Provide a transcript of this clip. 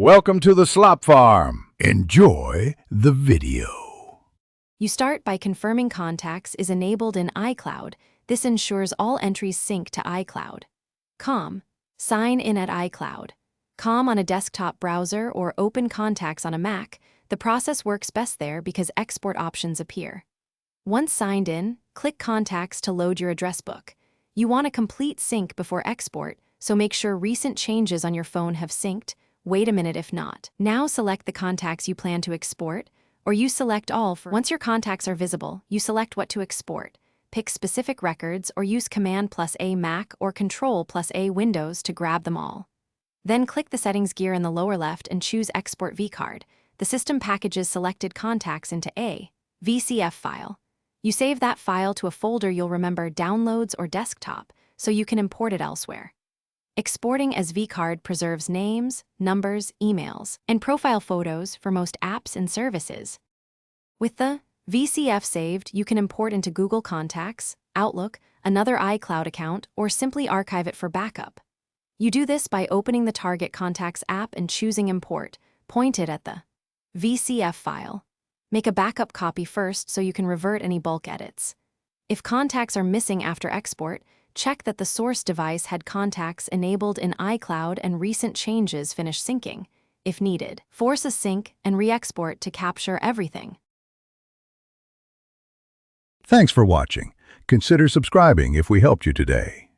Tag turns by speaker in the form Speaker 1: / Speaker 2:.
Speaker 1: Welcome to the Slop Farm. Enjoy the video.
Speaker 2: You start by confirming contacts is enabled in Icloud. This ensures all entries sync to Icloud. Sign in at Icloud. On a desktop browser or open contacts on a Mac. The process works best there because export options appear. Once signed in, click Contacts to load your address book. You want a complete sync before export, so make sure recent changes on your phone have synced. Wait a minute if not. Now select the contacts you plan to export, or you select all for. Once your contacts are visible, you select what to export. Pick specific records or use Command+A Mac or Control+A Windows to grab them all. Then click the settings gear in the lower left and choose Export vCard. The system packages selected contacts into a VCF file. You save that file to a folder you'll remember Downloads or Desktop, so you can import it elsewhere. Exporting as vCard preserves names, numbers, emails, and profile photos for most apps and services. With the VCF saved, you can import into Google Contacts, Outlook, another iCloud account, or simply archive it for backup. You do this by opening the Target Contacts app and choosing Import, pointed at the VCF file. Make a backup copy first so you can revert any bulk edits. If contacts are missing after export, check that the source device had contacts enabled in iCloud and recent changes finish syncing. If needed, force a sync and re-export to capture everything.
Speaker 1: Thanks for watching. Consider subscribing if we helped you today.